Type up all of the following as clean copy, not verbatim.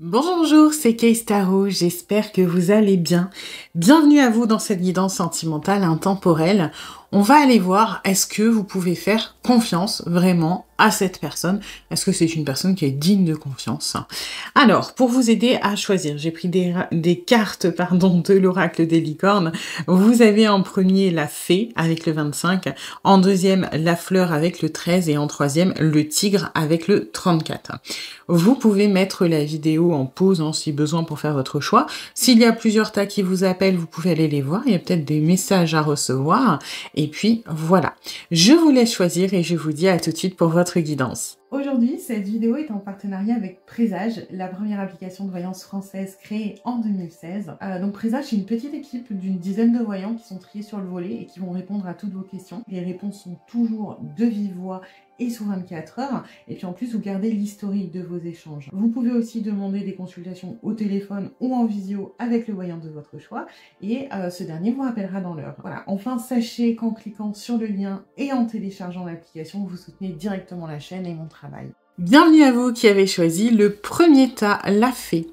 Bonjour, bonjour, c'est Kay Tarot, j'espère que vous allez bien. Bienvenue à vous dans cette guidance sentimentale intemporelle. On va aller voir, est-ce que vous pouvez faire confiance vraiment à cette personne? Est-ce que c'est une personne qui est digne de confiance? Alors, pour vous aider à choisir, j'ai pris des cartes de l'oracle des licornes. Vous avez en premier la fée avec le 25, en deuxième la fleur avec le 13 et en troisième le tigre avec le 34. Vous pouvez mettre la vidéo en pause si besoin pour faire votre choix. S'il y a plusieurs tas qui vous appellent, vous pouvez aller les voir. Il y a peut-être des messages à recevoir. Et puis voilà. Je vous laisse choisir et je vous dis à tout de suite pour votre guidance. Aujourd'hui, cette vidéo est en partenariat avec Présage, la première application de voyance française créée en 2016. Donc Présage, c'est une petite équipe d'une dizaine de voyants qui sont triés sur le volet et qui vont répondre à toutes vos questions. Les réponses sont toujours de vive voix et sous 24 heures. Et puis en plus, vous gardez l'historique de vos échanges. Vous pouvez aussi demander des consultations au téléphone ou en visio avec le voyant de votre choix. Et ce dernier vous rappellera dans l'heure. Voilà. Enfin, sachez qu'en cliquant sur le lien et en téléchargeant l'application, vous soutenez directement la chaîne et mon travail. Bienvenue à vous qui avez choisi le premier tas, la fée.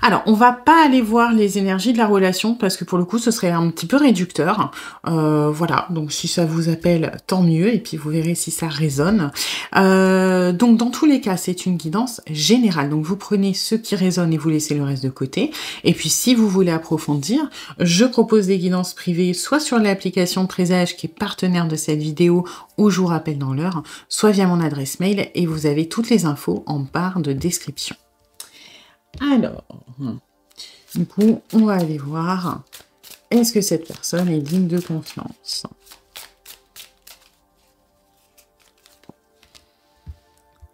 Alors, on va pas aller voir les énergies de la relation parce que pour le coup, ce serait un petit peu réducteur. Voilà, donc si ça vous appelle, tant mieux, et puis vous verrez si ça résonne. Donc, dans tous les cas, c'est une guidance générale. Donc, vous prenez ce qui résonne et vous laissez le reste de côté. Et puis, si vous voulez approfondir, je propose des guidances privées, soit sur l'application Présage qui est partenaire de cette vidéo, où je vous rappelle dans l'heure, soit via mon adresse mail, et vous avez toutes les infos en barre de description. Alors, du coup, on va aller voir, est-ce que cette personne est digne de confiance?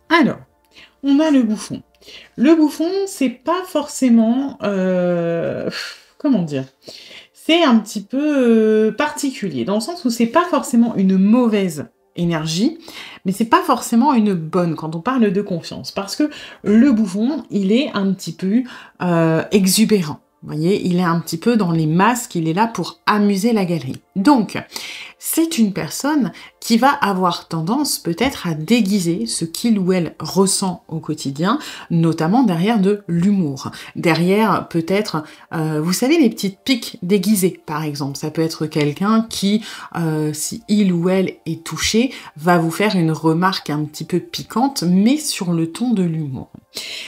Alors, on a le bouffon. Le bouffon, c'est pas forcément... comment dire? C'est un petit peu particulier, dans le sens où c'est pas forcément une mauvaise énergie, mais c'est pas forcément une bonne quand on parle de confiance, parce que le bouffon, il est un petit peu exubérant. Vous voyez, il est un petit peu dans les masques, il est là pour amuser la galerie. Donc, c'est une personne qui va avoir tendance peut-être à déguiser ce qu'il ou elle ressent au quotidien, notamment derrière de l'humour. Derrière peut-être, vous savez, les petites piques déguisées, par exemple. Ça peut être quelqu'un qui, si il ou elle est touché, va vous faire une remarque un petit peu piquante, mais sur le ton de l'humour.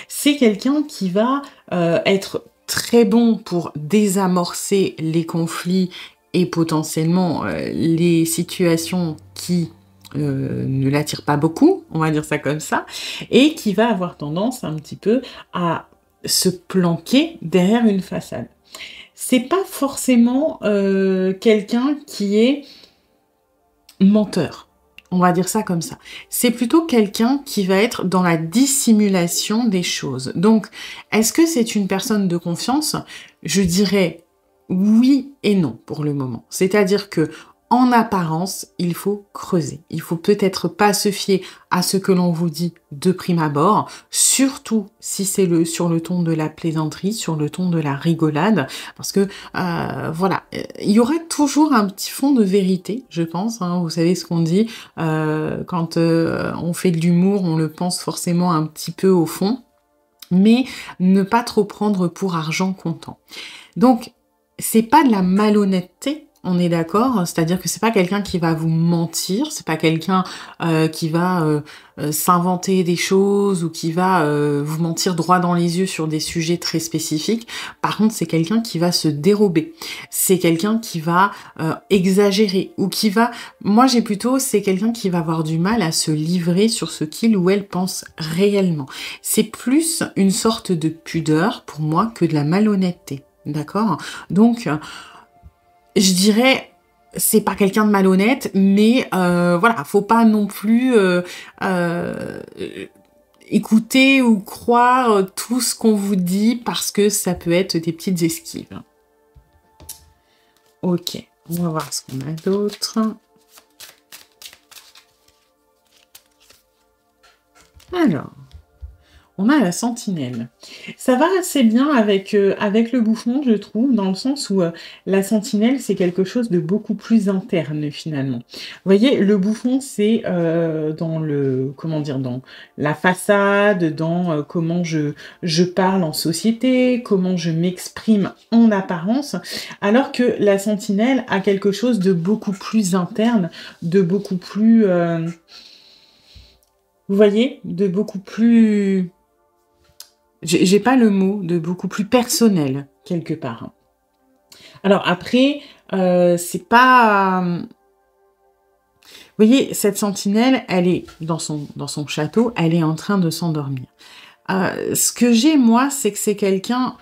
C'est quelqu'un qui va être très bon pour désamorcer les conflits et potentiellement les situations qui ne l'attirent pas beaucoup, on va dire ça comme ça, et qui va avoir tendance un petit peu à se planquer derrière une façade. C'est pas forcément quelqu'un qui est menteur. On va dire ça comme ça. C'est plutôt quelqu'un qui va être dans la dissimulation des choses. Donc, est-ce que c'est une personne de confiance? Je dirais oui et non pour le moment. C'est-à-dire que en apparence, il faut creuser. Il faut peut-être pas se fier à ce que l'on vous dit de prime abord, surtout si c'est sur le ton de la plaisanterie, sur le ton de la rigolade, parce que voilà, il y aurait toujours un petit fond de vérité, je pense. Hein, vous savez ce qu'on dit, quand on fait de l'humour, on le pense forcément un petit peu au fond, mais ne pas trop prendre pour argent comptant. Donc, c'est pas de la malhonnêteté, on est d'accord, c'est-à-dire que c'est pas quelqu'un qui va vous mentir, c'est pas quelqu'un qui va s'inventer des choses ou qui va vous mentir droit dans les yeux sur des sujets très spécifiques. Par contre, c'est quelqu'un qui va se dérober, c'est quelqu'un qui va exagérer ou qui va... Moi, j'ai plutôt, c'est quelqu'un qui va avoir du mal à se livrer sur ce qu'il ou elle pense réellement. C'est plus une sorte de pudeur pour moi que de la malhonnêteté. D'accord? Donc, je dirais, c'est pas quelqu'un de malhonnête, mais voilà, faut pas non plus écouter ou croire tout ce qu'on vous dit parce que ça peut être des petites esquives. Ok, on va voir ce qu'on a d'autre. Alors, On a la sentinelle. Ça va assez bien avec le bouffon, je trouve, dans le sens où, la sentinelle, c'est quelque chose de beaucoup plus interne, finalement. Vous voyez, le bouffon, c'est, dans le comment dire? Dans la façade, dans, comment je parle en société, comment je m'exprime en apparence, alors que la sentinelle a quelque chose de beaucoup plus interne, de beaucoup plus, vous voyez? De beaucoup plus j'ai pas le mot, de beaucoup plus personnel, quelque part. Alors après, c'est pas, vous voyez, cette sentinelle, elle est dans son château, elle est en train de s'endormir. Ce que j'ai, moi, c'est que c'est quelqu'un,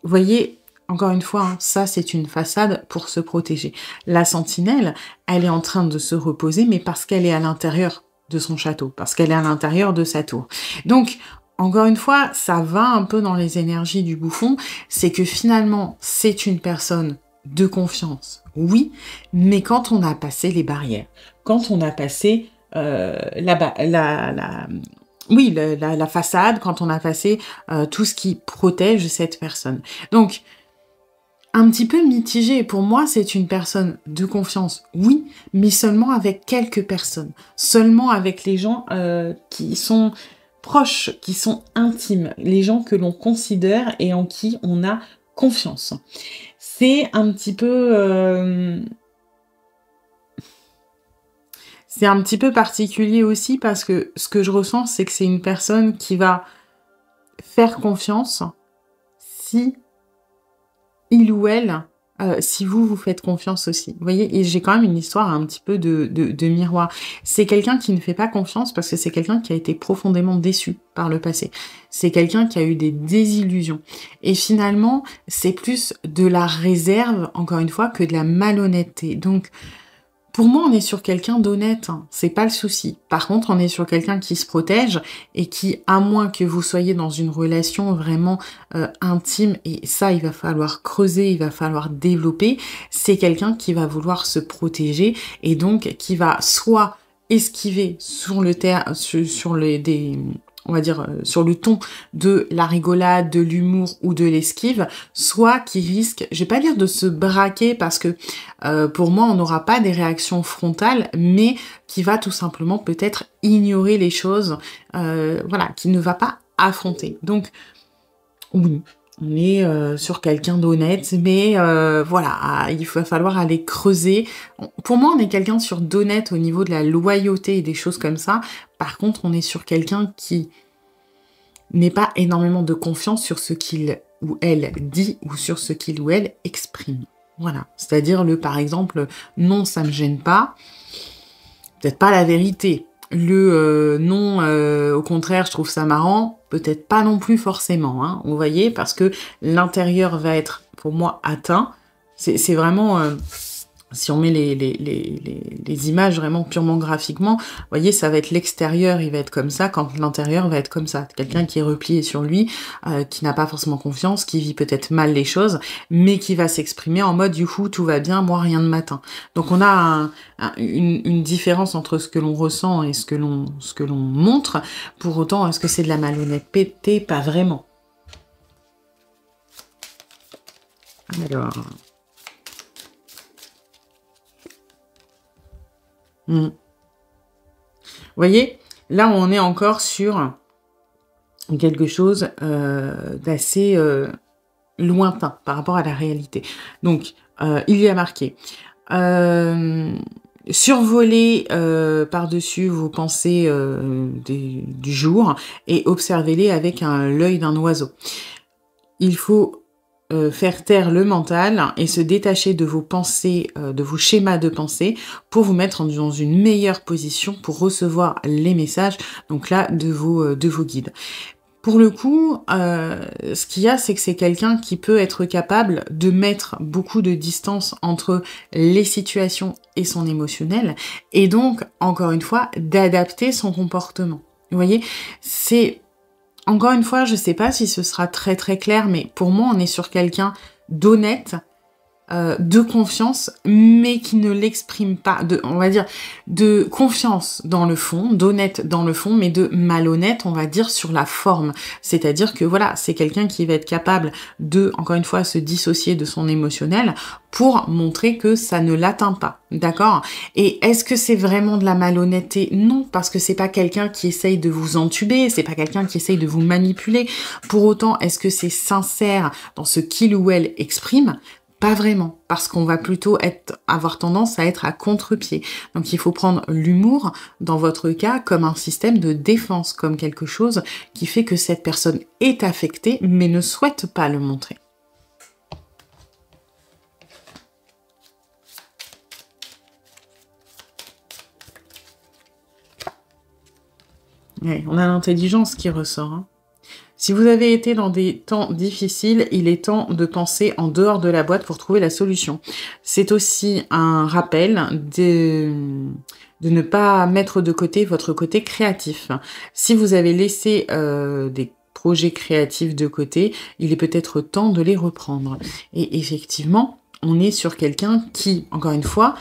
vous voyez, encore une fois, hein, ça, c'est une façade pour se protéger. La sentinelle, elle est en train de se reposer, mais parce qu'elle est à l'intérieur de son château, parce qu'elle est à l'intérieur de sa tour. Donc, encore une fois, ça va un peu dans les énergies du bouffon, c'est que finalement, c'est une personne de confiance, oui, mais quand on a passé les barrières, quand on a passé oui, la façade, quand on a passé tout ce qui protège cette personne. Donc, un petit peu mitigé. Pour moi, c'est une personne de confiance, oui, mais seulement avec quelques personnes. Seulement avec les gens qui sont proches, qui sont intimes, les gens que l'on considère et en qui on a confiance. C'est un petit peu... c'est un petit peu particulier aussi parce que ce que je ressens, c'est que c'est une personne qui va faire confiance si il ou elle, si vous faites confiance aussi. Vous voyez? Et j'ai quand même une histoire un petit peu de miroir. C'est quelqu'un qui ne fait pas confiance parce que c'est quelqu'un qui a été profondément déçu par le passé. C'est quelqu'un qui a eu des désillusions. Et finalement, c'est plus de la réserve, encore une fois, que de la malhonnêteté. Donc, pour moi, on est sur quelqu'un d'honnête, hein. C'est pas le souci. Par contre, on est sur quelqu'un qui se protège et qui, à moins que vous soyez dans une relation vraiment intime, et ça, il va falloir creuser, il va falloir développer, c'est quelqu'un qui va vouloir se protéger et donc qui va soit esquiver sur le terre, sur les des on va dire, sur le ton de la rigolade, de l'humour ou de l'esquive, soit qui risque, je vais pas dire de se braquer parce que pour moi on n'aura pas des réactions frontales, mais qui va tout simplement peut-être ignorer les choses, voilà, qui ne va pas affronter. Donc oui, on est sur quelqu'un d'honnête, mais voilà, il va falloir aller creuser. Pour moi, on est quelqu'un sur d'honnête au niveau de la loyauté et des choses comme ça. Par contre, on est sur quelqu'un qui n'est pas énormément de confiance sur ce qu'il ou elle dit ou sur ce qu'il ou elle exprime. Voilà, c'est-à-dire par exemple, non, ça me gêne pas, peut-être pas la vérité. Non, au contraire, je trouve ça marrant, peut-être pas non plus forcément, hein, vous voyez, parce que l'intérieur va être, pour moi, atteint. C'est vraiment, si on met les images vraiment purement graphiquement, vous voyez, ça va être l'extérieur, il va être comme ça, quand l'intérieur va être comme ça. Quelqu'un qui est replié sur lui, qui n'a pas forcément confiance, qui vit peut-être mal les choses, mais qui va s'exprimer en mode, youhou, tout va bien, moi, rien de matin. Donc on a une différence entre ce que l'on ressent et ce que l'on montre. Pour autant, est-ce que c'est de la malhonnêteté? Pas vraiment. Alors... Vous voyez, là on est encore sur quelque chose d'assez lointain par rapport à la réalité. Donc, il y a marqué survolez par-dessus vos pensées du jour et observez-les avec l'œil d'un oiseau. Il faut faire taire le mental et se détacher de vos pensées, de vos schémas de pensée pour vous mettre dans une meilleure position pour recevoir les messages, donc là, de vos guides. Pour le coup, ce qu'il y a, c'est que c'est quelqu'un qui peut être capable de mettre beaucoup de distance entre les situations et son émotionnel, et donc, encore une fois, d'adapter son comportement. Vous voyez, c'est... Encore une fois, je sais pas si ce sera très très clair, mais pour moi, on est sur quelqu'un d'honnête, de confiance, mais qui ne l'exprime pas, on va dire, de confiance dans le fond, d'honnête dans le fond, mais de malhonnête, on va dire, sur la forme. C'est-à-dire que voilà, c'est quelqu'un qui va être capable de, encore une fois, se dissocier de son émotionnel pour montrer que ça ne l'atteint pas, d'accord? Et est-ce que c'est vraiment de la malhonnêteté? Non, parce que c'est pas quelqu'un qui essaye de vous entuber, c'est pas quelqu'un qui essaye de vous manipuler. Pour autant, est-ce que c'est sincère dans ce qu'il ou elle exprime? Pas vraiment, parce qu'on va plutôt avoir tendance à être à contre-pied. Donc il faut prendre l'humour, dans votre cas, comme un système de défense, comme quelque chose qui fait que cette personne est affectée, mais ne souhaite pas le montrer. Ouais, on a l'intelligence qui ressort, hein. Si vous avez été dans des temps difficiles, il est temps de penser en dehors de la boîte pour trouver la solution. C'est aussi un rappel de ne pas mettre de côté votre côté créatif. Si vous avez laissé des projets créatifs de côté, il est peut-être temps de les reprendre. Et effectivement, on est sur quelqu'un qui, encore une fois,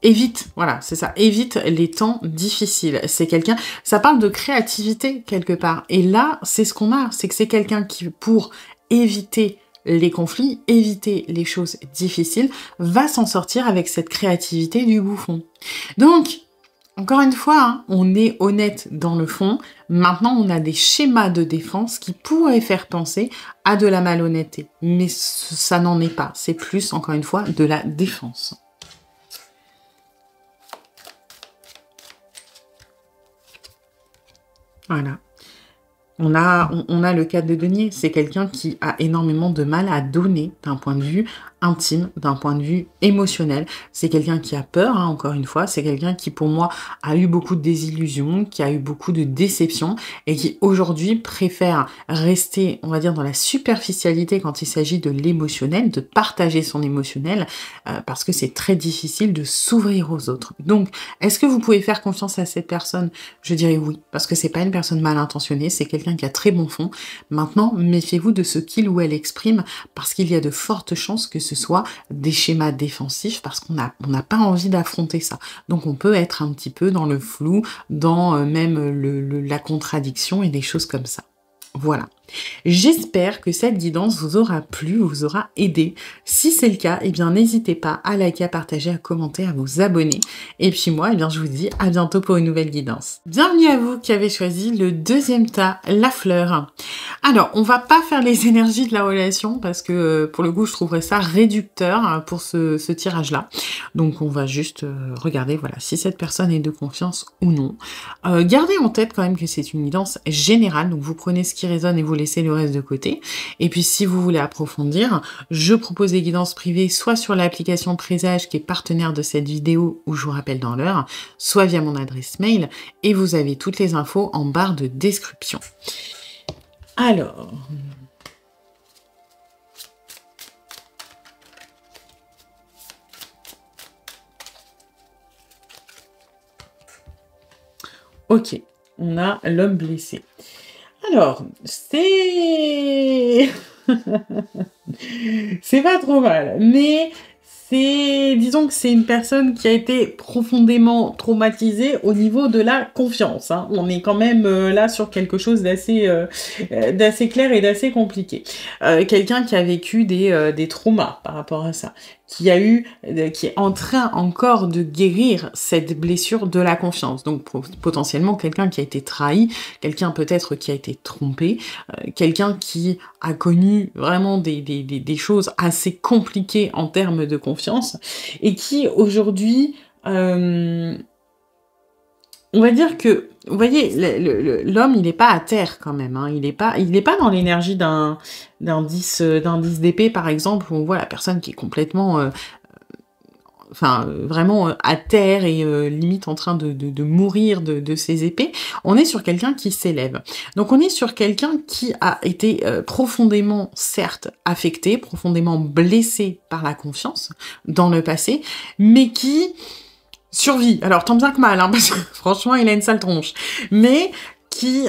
évite, voilà, c'est ça, évite les temps difficiles. C'est quelqu'un, ça parle de créativité quelque part. Et là, c'est ce qu'on a, c'est que c'est quelqu'un qui, pour éviter les conflits, éviter les choses difficiles, va s'en sortir avec cette créativité du bouffon. Donc, encore une fois, hein, on est honnête dans le fond. Maintenant, on a des schémas de défense qui pourraient faire penser à de la malhonnêteté. Mais ça n'en est pas. C'est plus, encore une fois, de la défense. Voilà. On a le cas de denier. C'est quelqu'un qui a énormément de mal à donner d'un point de vue intime, d'un point de vue émotionnel. C'est quelqu'un qui a peur, hein, encore une fois. C'est quelqu'un qui, pour moi, a eu beaucoup de désillusions, qui a eu beaucoup de déceptions et qui, aujourd'hui, préfère rester, on va dire, dans la superficialité quand il s'agit de l'émotionnel, de partager son émotionnel, parce que c'est très difficile de s'ouvrir aux autres. Donc, est-ce que vous pouvez faire confiance à cette personne? Je dirais oui, parce que c'est pas une personne mal intentionnée, c'est quelqu'un qui a très bon fond. Maintenant, méfiez-vous de ce qu'il ou elle exprime, parce qu'il y a de fortes chances que ce soit des schémas défensifs, parce qu'on n'a pas envie d'affronter ça. Donc on peut être un petit peu dans le flou, dans même la contradiction et des choses comme ça. Voilà. J'espère que cette guidance vous aura plu, vous aura aidé. Si c'est le cas, eh bien n'hésitez pas à liker, à partager, à commenter, à vous abonner. Et puis moi, eh bien je vous dis à bientôt pour une nouvelle guidance. Bienvenue à vous qui avez choisi le deuxième tas, la fleur. Alors, on va pas faire les énergies de la relation parce que pour le coup, je trouverais ça réducteur pour ce tirage-là. Donc on va juste regarder, voilà, si cette personne est de confiance ou non. Gardez en tête quand même que c'est une guidance générale, donc vous prenez ce qui résonne et vous laissez le reste de côté. Et puis si vous voulez approfondir, je propose des guidances privées soit sur l'application Présage qui est partenaire de cette vidéo où je vous rappelle dans l'heure, soit via mon adresse mail et vous avez toutes les infos en barre de description. Alors... Ok, on a l'homme blessé. Alors, c'est... c'est pas trop mal, mais disons que c'est une personne qui a été profondément traumatisée au niveau de la confiance, hein. On est quand même là sur quelque chose d'assez clair et d'assez compliqué. Quelqu'un qui a vécu des traumas par rapport à ça, qui est en train encore de guérir cette blessure de la confiance. Donc potentiellement quelqu'un qui a été trahi, quelqu'un peut-être qui a été trompé, quelqu'un qui a connu vraiment des choses assez compliquées en termes de confiance et qui aujourd'hui, on va dire que, vous voyez, l'homme, il n'est pas à terre quand même, hein. Il n'est pas dans l'énergie d'un 10 d'épée, par exemple, où on voit la personne qui est complètement, vraiment à terre et limite en train de mourir de ses épées. On est sur quelqu'un qui s'élève. Donc on est sur quelqu'un qui a été profondément, certes, affecté, profondément blessé par la confiance dans le passé, mais qui... survit. Alors, tant bien que mal, hein, parce que franchement, il a une sale tronche. Mais qui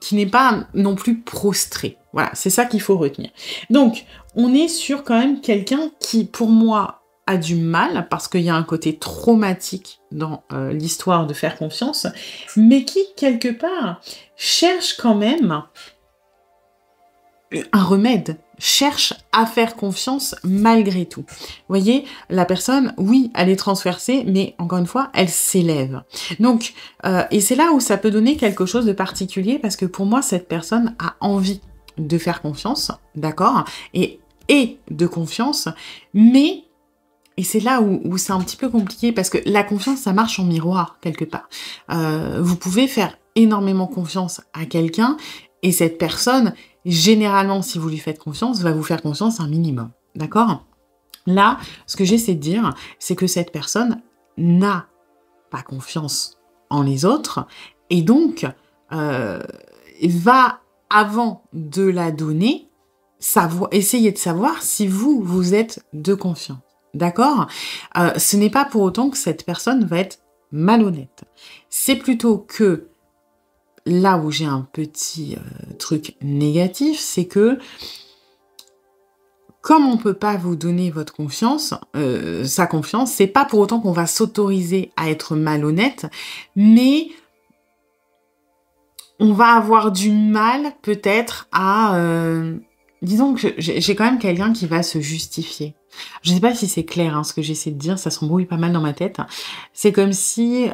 qui n'est pas non plus prostré. Voilà, c'est ça qu'il faut retenir. Donc, on est sur quand même quelqu'un qui, pour moi, a du mal, parce qu'il y a un côté traumatique dans l'histoire de faire confiance, mais qui, quelque part, cherche quand même un remède, cherche à faire confiance malgré tout. Vous voyez, la personne, oui, elle est transversée, mais encore une fois, elle s'élève. Donc, et c'est là où ça peut donner quelque chose de particulier, parce que pour moi, cette personne a envie de faire confiance, d'accord, et de confiance, mais, et c'est là où c'est un petit peu compliqué, parce que la confiance, ça marche en miroir, quelque part. Vous pouvez faire énormément confiance à quelqu'un, et cette personne, généralement, si vous lui faites confiance, va vous faire confiance un minimum. D'accord? Là, ce que j'essaie de dire, c'est que cette personne n'a pas confiance en les autres, et donc va, avant de la donner, essayer de savoir si vous êtes de confiance. D'accord? Ce n'est pas pour autant que cette personne va être malhonnête. C'est plutôt que là où j'ai un petit truc négatif, c'est que comme on peut pas vous donner votre confiance, sa confiance, c'est pas pour autant qu'on va s'autoriser à être malhonnête, mais on va avoir du mal peut-être à... disons que j'ai quand même quelqu'un qui va se justifier. Je sais pas si c'est clair ce que j'essaie de dire, ça s'embrouille pas mal dans ma tête. C'est comme si...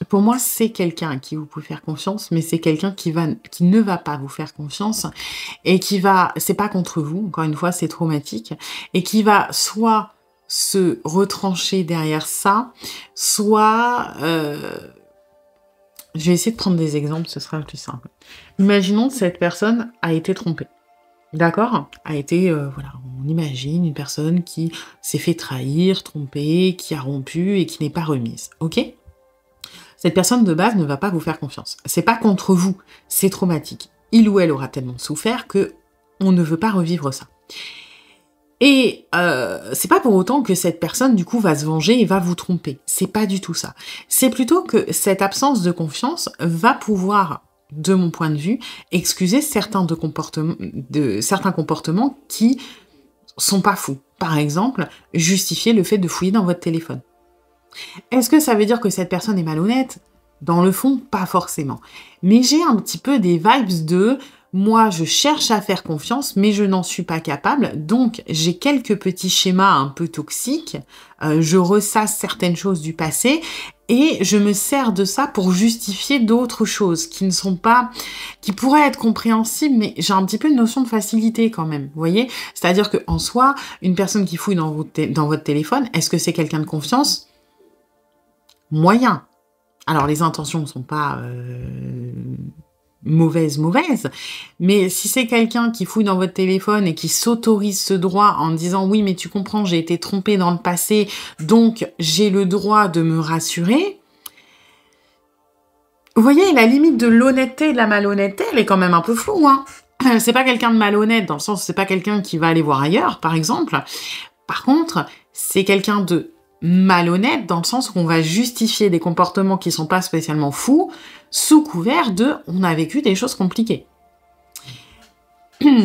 pour moi, c'est quelqu'un à qui vous pouvez faire confiance, mais c'est quelqu'un qui ne va pas vous faire confiance et qui va, c'est pas contre vous, encore une fois, c'est traumatique, et qui va soit se retrancher derrière ça, soit, je vais essayer de prendre des exemples, ce sera le plus simple. Imaginons que cette personne a été trompée. D'accord? A été, voilà, on imagine une personne qui s'est fait trahir, tromper, qui a rompu et qui n'est pas remise. Ok? Cette personne de base ne va pas vous faire confiance. C'est pas contre vous, c'est traumatique. Il ou elle aura tellement souffert que on ne veut pas revivre ça. Et c'est pas pour autant que cette personne, du coup, va se venger et va vous tromper. C'est pas du tout ça. C'est plutôt que cette absence de confiance va pouvoir, de mon point de vue, excuser certains comportements qui sont pas fous. Par exemple, justifier le fait de fouiller dans votre téléphone. Est-ce que ça veut dire que cette personne est malhonnête? Dans le fond, pas forcément. Mais j'ai un petit peu des vibes de moi, je cherche à faire confiance, mais je n'en suis pas capable. Donc, j'ai quelques petits schémas un peu toxiques. Je ressasse certaines choses du passé et je me sers de ça pour justifier d'autres choses qui ne sont pas, qui pourraient être compréhensibles, mais j'ai un petit peu une notion de facilité quand même. Vous voyez? C'est-à-dire que en soi, une personne qui fouille dans votre téléphone, est-ce que c'est quelqu'un de confiance? Moyen. Alors, les intentions ne sont pas mauvaises, mais si c'est quelqu'un qui fouille dans votre téléphone et qui s'autorise ce droit en disant « Oui, mais tu comprends, j'ai été trompée dans le passé, donc j'ai le droit de me rassurer », vous voyez, la limite de l'honnêteté et de la malhonnêteté, elle est quand même un peu floue. C'est pas quelqu'un de malhonnête, dans le sens où c'est pas quelqu'un qui va aller voir ailleurs, par exemple. Par contre, c'est quelqu'un de malhonnête dans le sens où on va justifier des comportements qui sont pas spécialement fous sous couvert de on a vécu des choses compliquées.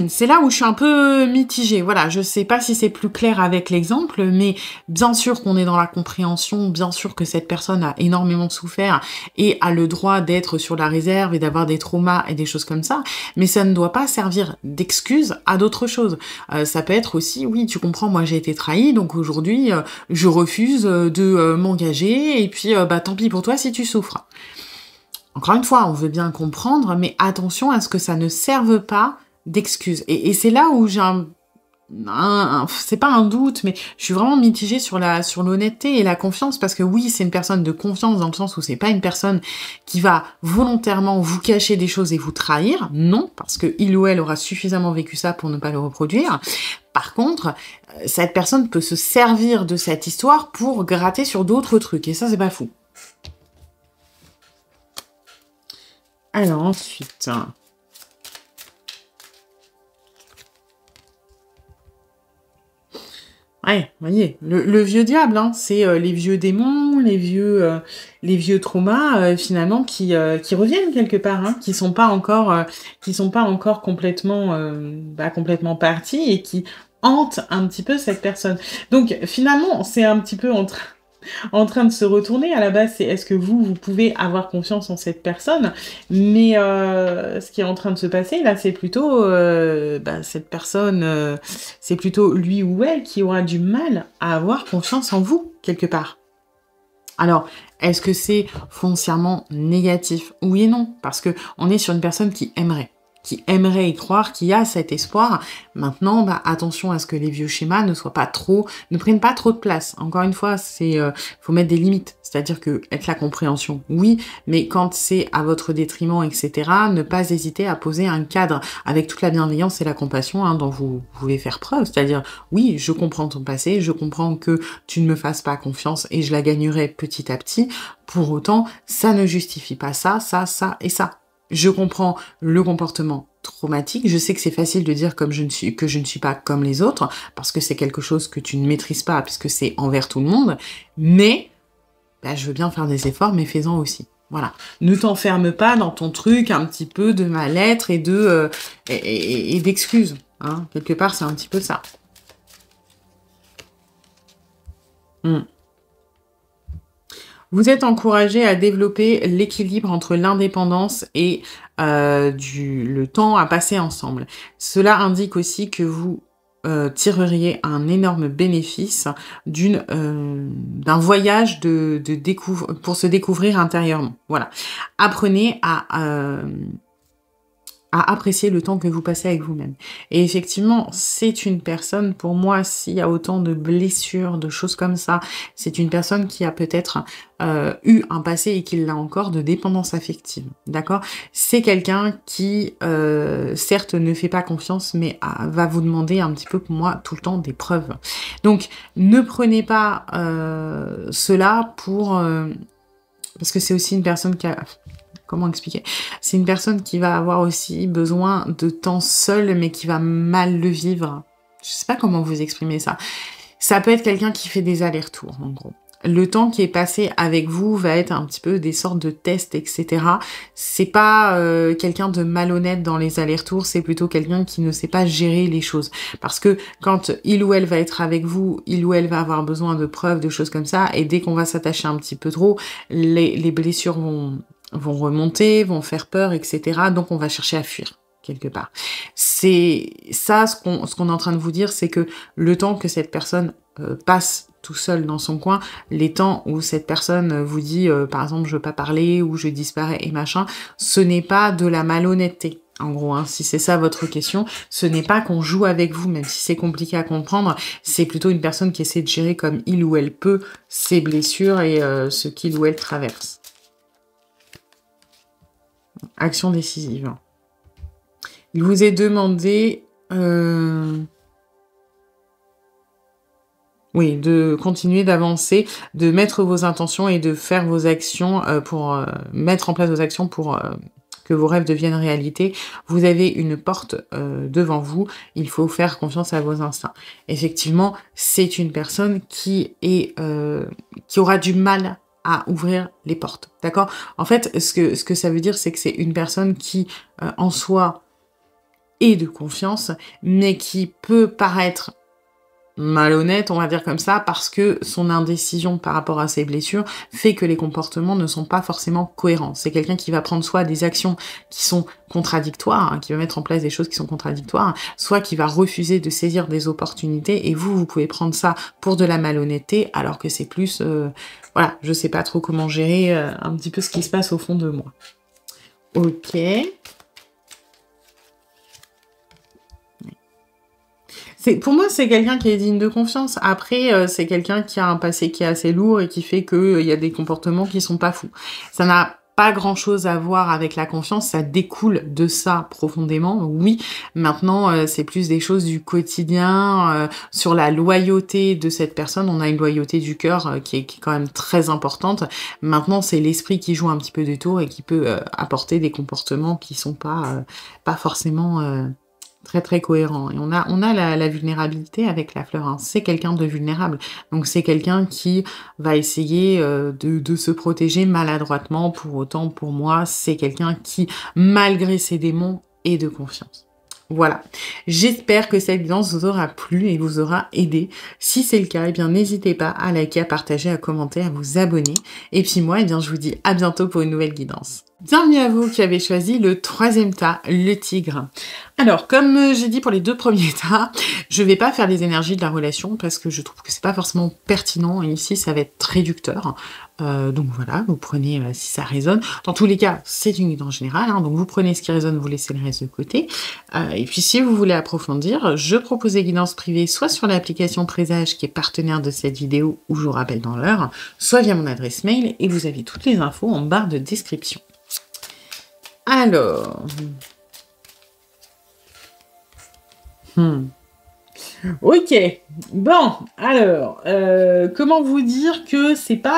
C'est là où je suis un peu mitigée. Voilà, je sais pas si c'est plus clair avec l'exemple, mais bien sûr qu'on est dans la compréhension, bien sûr que cette personne a énormément souffert et a le droit d'être sur la réserve et d'avoir des traumas et des choses comme ça, mais ça ne doit pas servir d'excuse à d'autres choses. Ça peut être aussi, oui, tu comprends, moi j'ai été trahie, donc aujourd'hui je refuse de m'engager et puis bah tant pis pour toi si tu souffres. Encore une fois, on veut bien comprendre, mais attention à ce que ça ne serve pas d'excuses. Et c'est là où j'ai c'est pas un doute, mais je suis vraiment mitigée sur l'honnêteté et la confiance, parce que oui, c'est une personne de confiance dans le sens où c'est pas une personne qui va volontairement vous cacher des choses et vous trahir. Non, parce que il ou elle aura suffisamment vécu ça pour ne pas le reproduire. Par contre, cette personne peut se servir de cette histoire pour gratter sur d'autres trucs, et ça, c'est pas fou. Alors ensuite... Ouais, voyez, le vieux diable, hein, c'est, les vieux démons, les vieux traumas, finalement qui reviennent quelque part, hein, qui sont pas encore complètement, complètement partis et qui hantent un petit peu cette personne. Donc finalement, c'est un petit peu en train de se retourner. À la base, c'est est-ce que vous pouvez avoir confiance en cette personne? Mais ce qui est en train de se passer là, c'est plutôt cette personne, c'est plutôt lui ou elle qui aura du mal à avoir confiance en vous, quelque part. Alors, est-ce que c'est foncièrement négatif? Oui et non, parce que on est sur une personne qui aimerait y croire, qui a cet espoir. Maintenant, attention à ce que les vieux schémas ne prennent pas trop de place. Encore une fois, faut mettre des limites. C'est-à-dire que être la compréhension, oui, mais quand c'est à votre détriment, etc., ne pas hésiter à poser un cadre avec toute la bienveillance et la compassion dont vous pouvez faire preuve. C'est-à-dire, oui, je comprends ton passé, je comprends que tu ne me fasses pas confiance et je la gagnerai petit à petit. Pour autant, ça ne justifie pas ça, ça et ça. Je comprends le comportement traumatique. Je sais que c'est facile de dire que je ne suis pas comme les autres, parce que c'est quelque chose que tu ne maîtrises pas, puisque c'est envers tout le monde. Mais, je veux bien faire des efforts, mais fais-en aussi. Voilà. Ne t'enferme pas dans ton truc un petit peu de mal-être et et d'excuses. Hein. Quelque part, c'est un petit peu ça. Vous êtes encouragé à développer l'équilibre entre l'indépendance et le temps à passer ensemble. Cela indique aussi que vous tireriez un énorme bénéfice d'un voyage pour se découvrir intérieurement. Voilà. Apprenez à apprécier le temps que vous passez avec vous-même. Et effectivement, c'est une personne, pour moi, s'il y a autant de blessures, de choses comme ça, c'est une personne qui a peut-être eu un passé et qui l'a encore de dépendance affective, d'accord? C'est quelqu'un qui, certes, ne fait pas confiance, mais va vous demander un petit peu, pour moi, tout le temps des preuves. Donc, ne prenez pas cela pour... parce que c'est aussi une personne qui a... Comment expliquer? C'est une personne qui va avoir aussi besoin de temps seul, mais qui va mal le vivre. Je sais pas comment vous exprimer ça. Ça peut être quelqu'un qui fait des allers-retours, en gros. Le temps qui est passé avec vous va être un petit peu des sortes de tests, etc. C'est pas quelqu'un de malhonnête dans les allers-retours, c'est plutôt quelqu'un qui ne sait pas gérer les choses. Parce que quand il ou elle va être avec vous, il ou elle va avoir besoin de preuves, de choses comme ça, et dès qu'on va s'attacher un petit peu trop, les blessures vont remonter, vont faire peur, etc. Donc on va chercher à fuir quelque part. C'est ça ce qu'on est en train de vous dire, c'est que le temps que cette personne passe tout seul dans son coin, les temps où cette personne vous dit par exemple je veux pas parler ou je disparais et machin, ce n'est pas de la malhonnêteté. En gros, si c'est ça votre question, ce n'est pas qu'on joue avec vous, même si c'est compliqué à comprendre, c'est plutôt une personne qui essaie de gérer comme il ou elle peut ses blessures et ce qu'il ou elle traverse. Action décisive. Il vous est demandé... Oui, de continuer d'avancer, de mettre vos intentions et de faire vos actions pour mettre en place vos actions pour que vos rêves deviennent réalité. Vous avez une porte devant vous, il faut faire confiance à vos instincts. Effectivement, c'est une personne qui aura du mal à ouvrir les portes, d'accord? En fait, ce que ça veut dire, c'est que c'est une personne qui, en soi, est de confiance, mais qui peut paraître malhonnête, on va dire comme ça, parce que son indécision par rapport à ses blessures fait que les comportements ne sont pas forcément cohérents. C'est quelqu'un qui va prendre soit des actions qui sont contradictoires, qui va mettre en place des choses qui sont contradictoires, soit qui va refuser de saisir des opportunités, et vous pouvez prendre ça pour de la malhonnêteté, alors que c'est plus... voilà, je sais pas trop comment gérer un petit peu ce qui se passe au fond de moi. Ok. Pour moi, c'est quelqu'un qui est digne de confiance. Après, c'est quelqu'un qui a un passé qui est assez lourd et qui fait qu'il y a des comportements qui sont pas fous. Ça n'a pas grand-chose à voir avec la confiance, ça découle de ça profondément, oui. Maintenant, c'est plus des choses du quotidien, sur la loyauté de cette personne. On a une loyauté du cœur qui est quand même très importante. Maintenant, c'est l'esprit qui joue un petit peu de tour et qui peut apporter des comportements qui sont pas forcément... très, très cohérent et on a la vulnérabilité avec la fleur, hein. C'est quelqu'un de vulnérable, donc c'est quelqu'un qui va essayer, de se protéger maladroitement. Pour autant, pour moi, c'est quelqu'un qui, malgré ses démons, est de confiance. Voilà. J'espère que cette guidance vous aura plu et vous aura aidé. Si c'est le cas, eh bien, n'hésitez pas à liker, à partager, à commenter, à vous abonner. Et puis moi, eh bien, je vous dis à bientôt pour une nouvelle guidance. Bienvenue à vous qui avez choisi le 3e tas, le tigre. Alors, comme j'ai dit pour les 2 premiers tas, je vais pas faire les énergies de la relation parce que je trouve que c'est pas forcément pertinent. Et ici, ça va être réducteur. Donc voilà, vous prenez si ça résonne. Dans tous les cas, c'est une guidance générale, hein, donc vous prenez ce qui résonne, vous laissez le reste de côté. Et puis si vous voulez approfondir, je propose des guidances privées, soit sur l'application Présage qui est partenaire de cette vidéo, où je vous rappelle dans l'heure, soit via mon adresse mail, et vous avez toutes les infos en barre de description. Alors... Ok, bon, alors, comment vous dire que c'est pas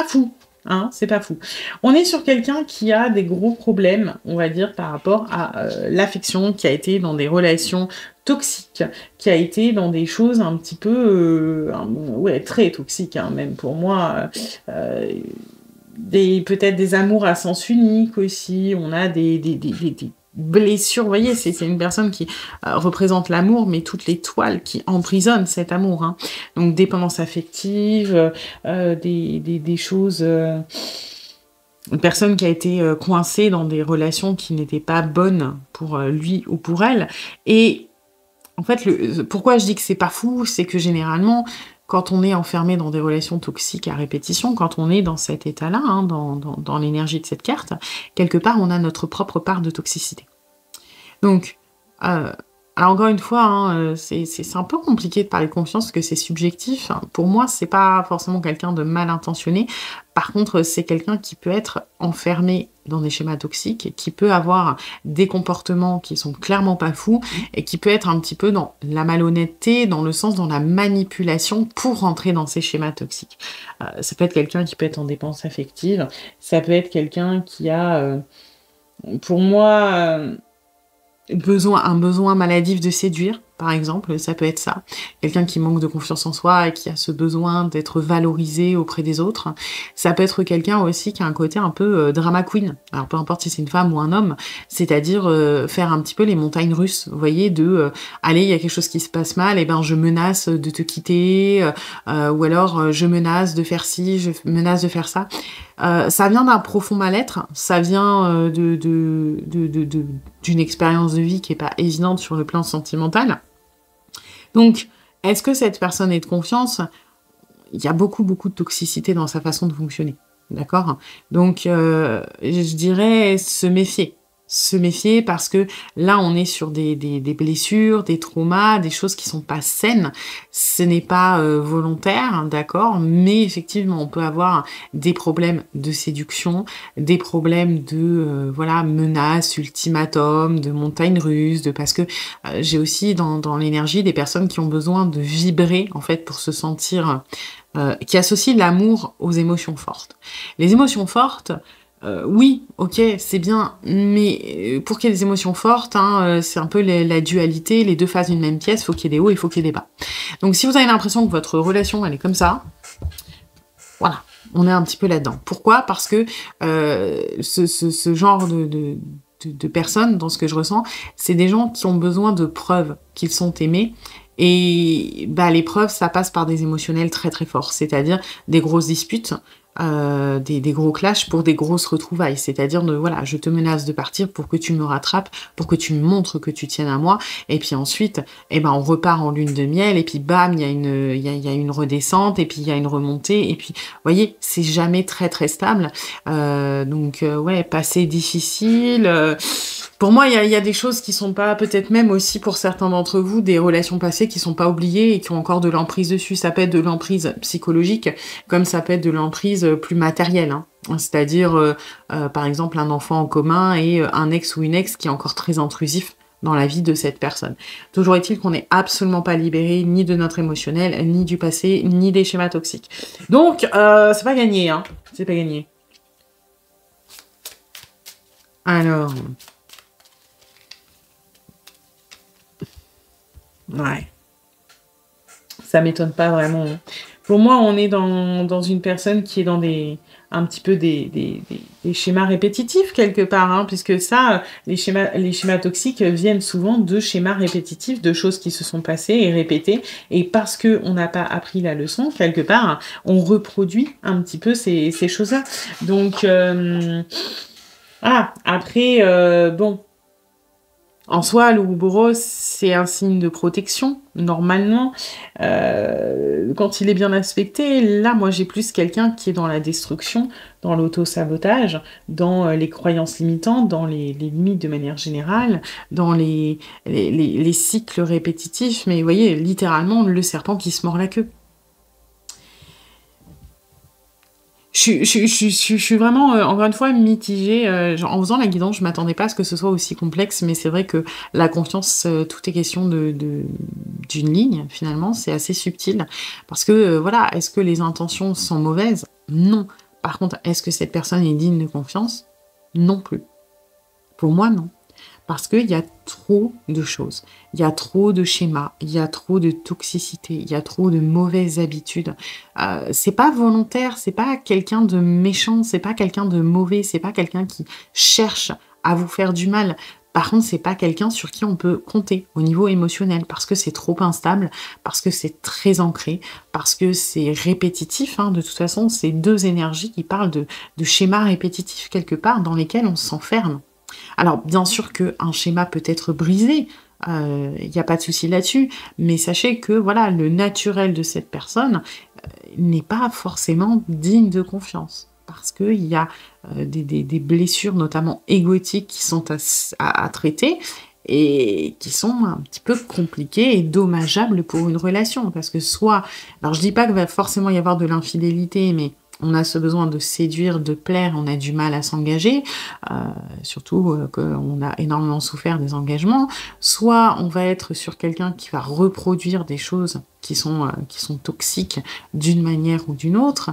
fou, hein, c'est pas fou. On est sur quelqu'un qui a des gros problèmes, on va dire, par rapport à l'affection, qui a été dans des relations toxiques, qui a été dans des choses un petit peu, ouais, très toxiques, hein, même pour moi, peut-être des amours à sens unique aussi, on a des blessures, vous voyez, c'est une personne qui représente l'amour, mais toutes les toiles qui emprisonnent cet amour, hein. Donc dépendance affective, des choses... une personne qui a été coincée dans des relations qui n'étaient pas bonnes pour lui ou pour elle. Et en fait, pourquoi je dis que c'est pas fou, c'est que généralement, quand on est enfermé dans des relations toxiques à répétition, quand on est dans cet état-là, hein, dans l'énergie de cette carte, quelque part, on a notre propre part de toxicité. Donc, alors encore une fois, hein, c'est un peu compliqué de parler de confiance parce que c'est subjectif. Pour moi, c'est pas forcément quelqu'un de mal intentionné. Par contre, c'est quelqu'un qui peut être enfermé dans des schémas toxiques, qui peut avoir des comportements qui sont clairement pas fous et qui peut être un petit peu dans la malhonnêteté, dans le sens, dans la manipulation pour rentrer dans ces schémas toxiques. Ça peut être quelqu'un qui peut être en dépendance affective, ça peut être quelqu'un qui a, pour moi... un besoin maladif de séduire, par exemple, ça peut être ça. Quelqu'un qui manque de confiance en soi et qui a ce besoin d'être valorisé auprès des autres. Ça peut être quelqu'un aussi qui a un côté un peu drama queen. Alors peu importe si c'est une femme ou un homme, c'est-à-dire faire un petit peu les montagnes russes, vous voyez, de allez, il y a quelque chose qui se passe mal, et ben je menace de te quitter, ou alors je menace de faire ci, je menace de faire ça. Ça vient d'un profond mal-être, ça vient d'une expérience de vie qui est pas évidente sur le plan sentimental. Donc, est-ce que cette personne est de confiance? Il y a beaucoup de toxicité dans sa façon de fonctionner, d'accord? Donc, je dirais se méfier. Se méfier parce que là, on est sur des blessures, des traumas, des choses qui sont pas saines. Ce n'est pas volontaire, d'accord, mais effectivement, on peut avoir des problèmes de séduction, des problèmes de voilà, menaces, ultimatums, de montagnes russes, parce que j'ai aussi dans l'énergie des personnes qui ont besoin de vibrer en fait pour se sentir, qui associent l'amour aux émotions fortes. Les émotions fortes, oui, ok, c'est bien, mais pour qu'il y ait des émotions fortes, hein, c'est un peu la dualité, les deux faces d'une même pièce, il faut qu'il y ait des hauts, il faut qu'il y ait des bas. Donc si vous avez l'impression que votre relation, elle est comme ça, voilà, on est un petit peu là-dedans. Pourquoi? Parce que ce genre de personnes, dans ce que je ressens, c'est des gens qui ont besoin de preuves qu'ils sont aimés. Et bah, les preuves, ça passe par des émotionnels très très forts, c'est-à-dire des grosses disputes, des gros clashs pour des grosses retrouvailles, c'est-à-dire de voilà, je te menace de partir pour que tu me rattrapes, pour que tu me montres que tu tiennes à moi, et puis ensuite, eh ben on repart en lune de miel, et puis bam, il y a une redescente, et puis il y a une remontée, et puis, vous voyez, c'est jamais très très stable, donc ouais, passé difficile. Pour moi, il y a des choses qui sont pas, peut-être même aussi pour certains d'entre vous, des relations passées qui sont pas oubliées et qui ont encore de l'emprise dessus. Ça peut être de l'emprise psychologique, comme ça peut être de l'emprise plus matérielle, hein. C'est-à-dire, par exemple, un enfant en commun et un ex ou une ex qui est encore très intrusif dans la vie de cette personne. Toujours est-il qu'on n'est absolument pas libéré ni de notre émotionnel, ni du passé, ni des schémas toxiques. Donc, c'est pas gagné, hein. C'est pas gagné. Alors... Ouais. Ça m'étonne pas vraiment, hein. Pour moi, on est dans une personne qui est dans des un petit peu des schémas répétitifs quelque part, hein, puisque ça, les schémas toxiques viennent souvent de schémas répétitifs, de choses qui se sont passées et répétées et parce qu'on n'a pas appris la leçon, quelque part, on reproduit un petit peu ces choses-là. Donc, voilà. Après, bon, en soi, l'ouroboros, c'est un signe de protection, normalement. Quand il est bien aspecté, là, moi, j'ai plus quelqu'un qui est dans la destruction, dans l'auto-sabotage, dans les croyances limitantes, dans les limites de manière générale, dans les cycles répétitifs. Mais vous voyez, littéralement, le serpent qui se mord la queue. Je suis vraiment, encore une fois, mitigée. En faisant la guidance, je m'attendais pas à ce que ce soit aussi complexe, mais c'est vrai que la confiance, tout est question d'une ligne, finalement, c'est assez subtil. Parce que, voilà, est-ce que les intentions sont mauvaises? Non. Par contre, est-ce que cette personne est digne de confiance? Non plus. Pour moi, non. Parce qu'il y a trop de choses, il y a trop de schémas, il y a trop de toxicité, il y a trop de mauvaises habitudes. C'est pas volontaire, c'est pas quelqu'un de méchant, c'est pas quelqu'un de mauvais, c'est pas quelqu'un qui cherche à vous faire du mal. Par contre, c'est pas quelqu'un sur qui on peut compter au niveau émotionnel, parce que c'est trop instable, parce que c'est très ancré, parce que c'est répétitif, hein. De toute façon, c'est deux énergies qui parlent de schémas répétitifs quelque part dans lesquels on s'enferme. Alors, bien sûr qu'un schéma peut être brisé, il n'y a pas de souci là-dessus, mais sachez que voilà, le naturel de cette personne n'est pas forcément digne de confiance. Parce qu'il y a des blessures, notamment égotiques, qui sont à traiter et qui sont un petit peu compliquées et dommageables pour une relation. Parce que soit, alors je dis pas qu'il va forcément y avoir de l'infidélité, mais on a ce besoin de séduire, de plaire, on a du mal à s'engager, surtout qu'on a énormément souffert des engagements. Soit on va être sur quelqu'un qui va reproduire des choses qui sont toxiques d'une manière ou d'une autre.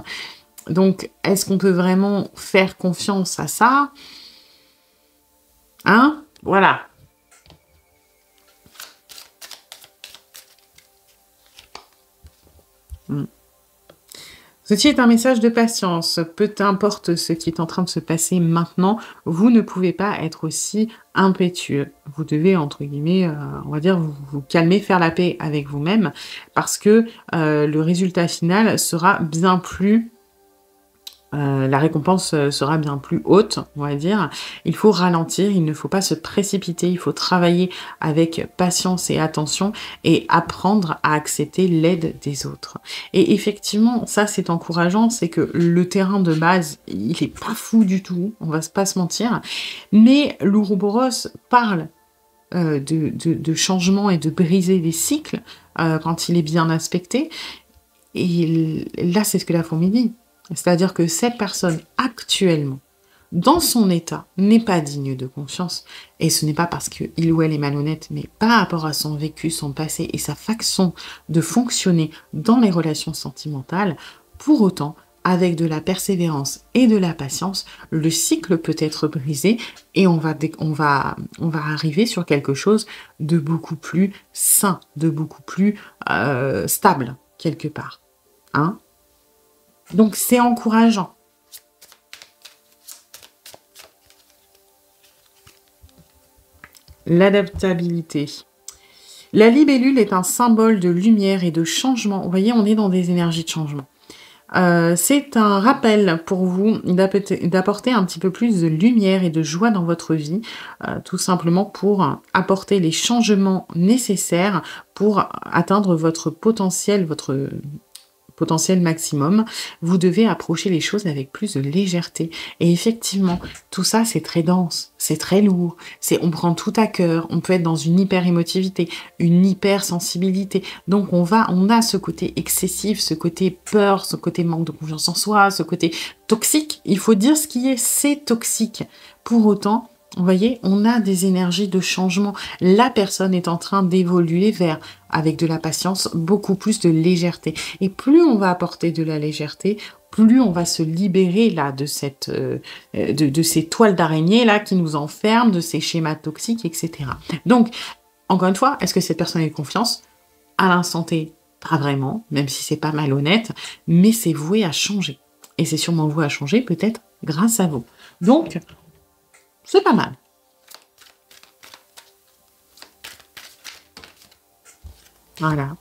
Donc, est-ce qu'on peut vraiment faire confiance à ça? Hein? Voilà. Mm. Ceci est un message de patience. Peu importe ce qui est en train de se passer maintenant, vous ne pouvez pas être aussi impétueux. Vous devez, entre guillemets, on va dire, vous calmer, faire la paix avec vous-même, parce que le résultat final sera bien plus la récompense sera bien plus haute, on va dire. Il faut ralentir, il ne faut pas se précipiter, il faut travailler avec patience et attention et apprendre à accepter l'aide des autres. Et effectivement, ça c'est encourageant, c'est que le terrain de base, il est pas fou du tout, on va pas se mentir, mais l'Ouroboros parle de changement et de briser les cycles quand il est bien aspecté. Et là, c'est ce que la fourmi dit. C'est-à-dire que cette personne, actuellement, dans son état, n'est pas digne de confiance. Et ce n'est pas parce qu'il ou elle est malhonnête, mais par rapport à son vécu, son passé et sa façon de fonctionner dans les relations sentimentales. Pour autant, avec de la persévérance et de la patience, le cycle peut être brisé et on va arriver sur quelque chose de beaucoup plus sain, de beaucoup plus stable, quelque part. Hein? Donc, c'est encourageant. L'adaptabilité. La libellule est un symbole de lumière et de changement. Vous voyez, on est dans des énergies de changement. C'est un rappel pour vous d'apporter un petit peu plus de lumière et de joie dans votre vie, tout simplement pour apporter les changements nécessaires pour atteindre votre potentiel maximum. Vous devez approcher les choses avec plus de légèreté. Et effectivement, tout ça, c'est très dense, c'est très lourd, on prend tout à cœur, on peut être dans une hyper-émotivité, une hyper-sensibilité. Donc, on a ce côté excessif, ce côté peur, ce côté manque de confiance en soi, ce côté toxique. Il faut dire ce qui est, c'est toxique. Pour autant, vous voyez, on a des énergies de changement. La personne est en train d'évoluer vers, avec de la patience, beaucoup plus de légèreté. Et plus on va apporter de la légèreté, plus on va se libérer là de ces toiles d'araignée là qui nous enferment, de ces schémas toxiques, etc. Donc, Encore une fois, est-ce que cette personne est de confiance? À l'instant T, pas vraiment, même si c'est pas malhonnête, mais c'est voué à changer. Et c'est sûrement voué à changer, peut-être grâce à vous. Donc, c'est pas mal. Voilà.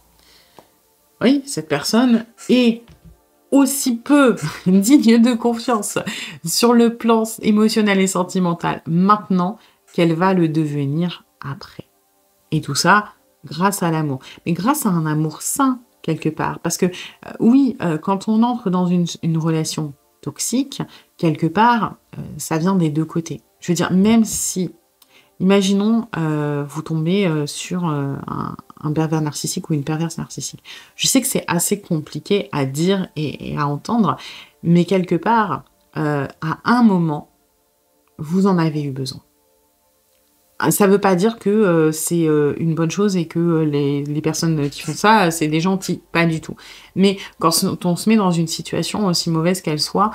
Oui, cette personne est aussi peu digne de confiance sur le plan émotionnel et sentimental maintenant qu'elle va le devenir après. Et tout ça grâce à l'amour. Mais grâce à un amour sain, quelque part. Parce que, oui, quand on entre dans une relation toxique, quelque part, ça vient des deux côtés. Je veux dire, même si, imaginons, vous tombez sur un pervers narcissique ou une perverse narcissique. Je sais que c'est assez compliqué à dire et à entendre, mais quelque part, à un moment, vous en avez eu besoin. Ça veut pas dire que c'est une bonne chose et que les personnes qui font ça, c'est des gentils, pas du tout. Mais quand on se met dans une situation aussi mauvaise qu'elle soit,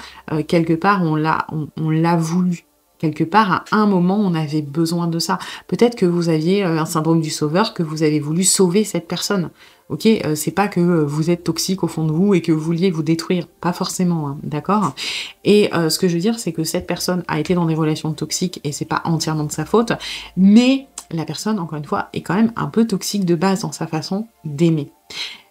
quelque part on l'a voulu. Quelque part, à un moment, on avait besoin de ça. Peut-être que vous aviez un syndrome du sauveur, que vous avez voulu sauver cette personne. Ok, c'est pas que vous êtes toxique au fond de vous et que vous vouliez vous détruire, pas forcément, hein, d'accord. Et ce que je veux dire, c'est que cette personne a été dans des relations toxiques et c'est pas entièrement de sa faute, mais la personne, encore une fois, est quand même un peu toxique de base dans sa façon d'aimer.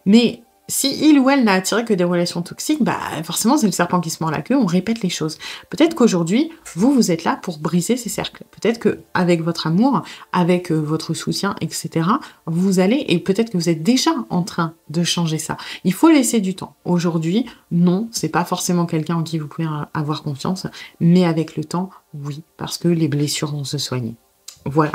Mais si il ou elle n'a attiré que des relations toxiques, bah forcément c'est le serpent qui se mord la queue, on répète les choses. Peut-être qu'aujourd'hui, vous êtes là pour briser ces cercles. Peut-être qu'avec votre amour, avec votre soutien, etc., vous allez, et peut-être que vous êtes déjà en train de changer ça. Il faut laisser du temps. Aujourd'hui, non, c'est pas forcément quelqu'un en qui vous pouvez avoir confiance, mais avec le temps, oui, parce que les blessures vont se soigner. Voilà.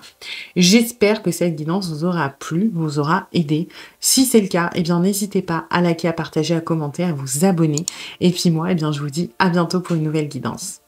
J'espère que cette guidance vous aura plu, vous aura aidé. Si c'est le cas, eh bien, n'hésitez pas à liker, à partager, à commenter, à vous abonner. Et puis moi, eh bien, je vous dis à bientôt pour une nouvelle guidance.